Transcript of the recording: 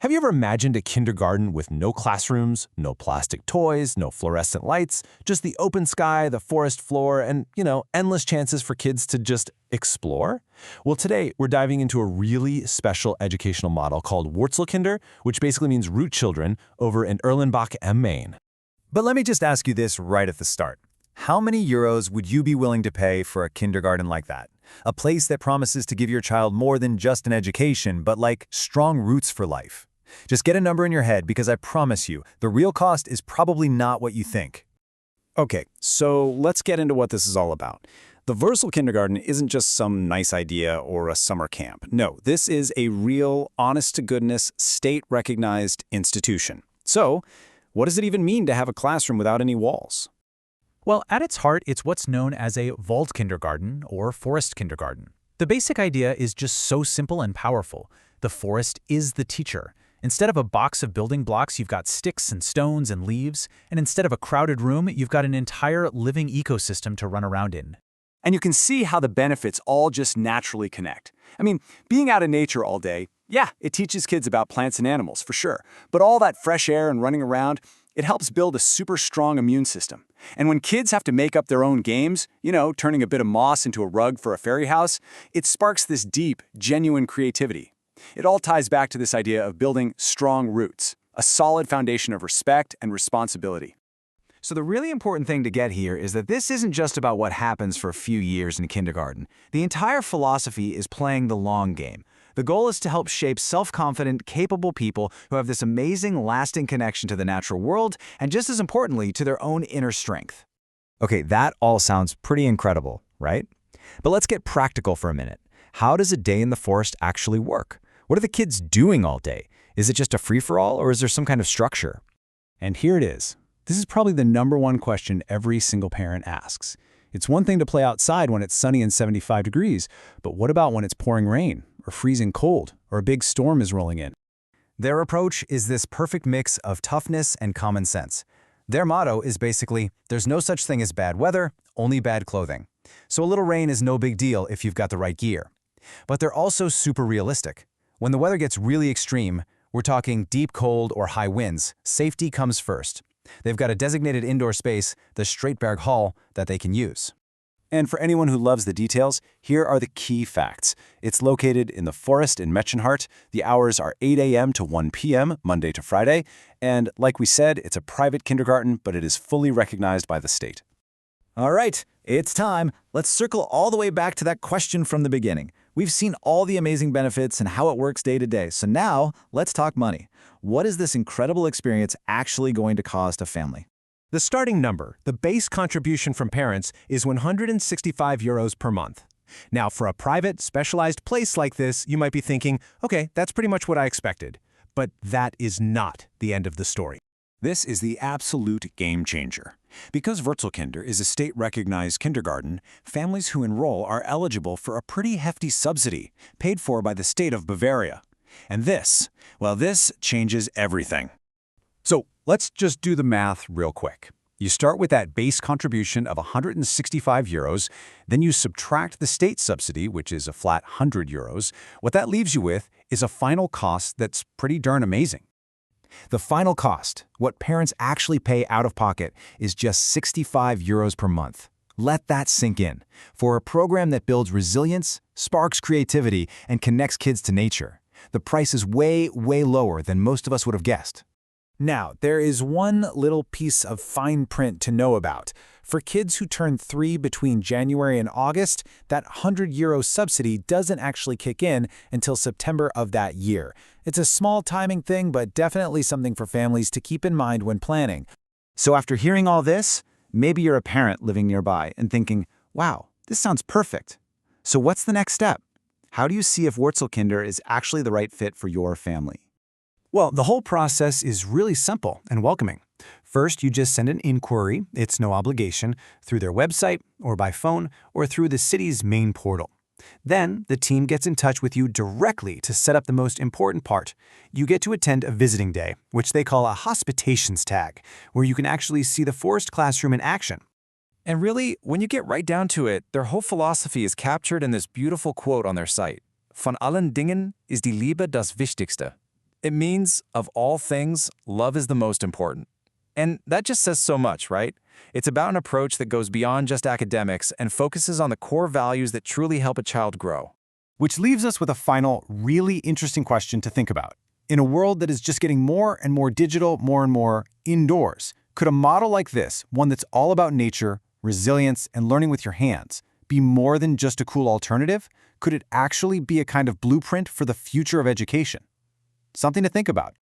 Have you ever imagined a kindergarten with no classrooms, no plastic toys, no fluorescent lights, just the open sky, the forest floor, and, endless chances for kids to just explore? Well, today we're diving into a really special educational model called Wurzelkinder, which basically means root children, over in Erlenbach, Maine. But let me just ask you this right at the start. How many euros would you be willing to pay for a kindergarten like that? A place that promises to give your child more than just an education, but like strong roots for life. Just get a number in your head because I promise you, the real cost is probably not what you think. Okay, so let's get into what this is all about. The Wurzelkindergarten isn't just some nice idea or a summer camp. No, this is a real, honest-to-goodness, state-recognized institution. So, what does it even mean to have a classroom without any walls? Well, at its heart, it's what's known as a Waldkindergarten or forest kindergarten. The basic idea is just so simple and powerful. The forest is the teacher. Instead of a box of building blocks, you've got sticks and stones and leaves, and instead of a crowded room, you've got an entire living ecosystem to run around in. And you can see how the benefits all just naturally connect. I mean, being out in nature all day, yeah, it teaches kids about plants and animals, for sure. But all that fresh air and running around, it helps build a super strong immune system. And when kids have to make up their own games, turning a bit of moss into a rug for a fairy house, it sparks this deep, genuine creativity. It all ties back to this idea of building strong roots, a solid foundation of respect and responsibility. So the really important thing to get here is that this isn't just about what happens for a few years in kindergarten. The entire philosophy is playing the long game. The goal is to help shape self-confident, capable people who have this amazing, lasting connection to the natural world and, just as importantly, to their own inner strength. Okay, that all sounds pretty incredible, right? But let's get practical for a minute. How does a day in the forest actually work? What are the kids doing all day? Is it just a free-for-all, or is there some kind of structure? And here it is. This is probably the #1 question every single parent asks. It's one thing to play outside when it's sunny and 75 degrees, but what about when it's pouring rain, or freezing cold, or a big storm is rolling in? Their approach is this perfect mix of toughness and common sense. Their motto is basically, there's no such thing as bad weather, only bad clothing. So a little rain is no big deal if you've got the right gear. But they're also super realistic. When the weather gets really extreme, we're talking deep cold or high winds, safety comes first. They've got a designated indoor space, the Streitberg Hall, that they can use. And for anyone who loves the details, here are the key facts. It's located in the forest in Metchenhart. The hours are 8 a.m. to 1 p.m., Monday to Friday. And like we said, it's a private kindergarten, but it is fully recognized by the state. All right, it's time. Let's circle all the way back to that question from the beginning. We've seen all the amazing benefits and how it works day to day. So now, let's talk money. What is this incredible experience actually going to cost a family? The starting number, the base contribution from parents, is 165 euros per month. Now, for a private, specialized place like this, you might be thinking, okay, that's pretty much what I expected. But that is not the end of the story. This is the absolute game changer. Because Wurzelkinder is a state-recognized kindergarten, families who enroll are eligible for a pretty hefty subsidy, paid for by the state of Bavaria. And this changes everything. So let's just do the math real quick. You start with that base contribution of 165 euros, then you subtract the state subsidy, which is a flat 100 euros. What that leaves you with is a final cost that's pretty darn amazing. The final cost, what parents actually pay out of pocket, is just 65 euros per month. Let that sink in. For a program that builds resilience, sparks creativity, and connects kids to nature, the price is way, way lower than most of us would have guessed. Now, there is one little piece of fine print to know about. For kids who turn 3 between January and August, that 100 euro subsidy doesn't actually kick in until September of that year. It's a small timing thing, but definitely something for families to keep in mind when planning. So after hearing all this, maybe you're a parent living nearby and thinking, wow, this sounds perfect. So what's the next step? How do you see if Wurzelkinder is actually the right fit for your family? Well, the whole process is really simple and welcoming. First, you just send an inquiry, it's no obligation, through their website or by phone or through the city's main portal. Then, the team gets in touch with you directly to set up the most important part. You get to attend a visiting day, which they call a hospitations tag, where you can actually see the forest classroom in action. And really, when you get right down to it, their whole philosophy is captured in this beautiful quote on their site. Von allen Dingen ist die Liebe das Wichtigste. It means, of all things, love is the most important. And that just says so much, right? It's about an approach that goes beyond just academics and focuses on the core values that truly help a child grow. Which leaves us with a final, really interesting question to think about. In a world that is just getting more and more digital, more and more indoors, could a model like this, one that's all about nature, resilience, and learning with your hands, be more than just a cool alternative? Could it actually be a kind of blueprint for the future of education? Something to think about.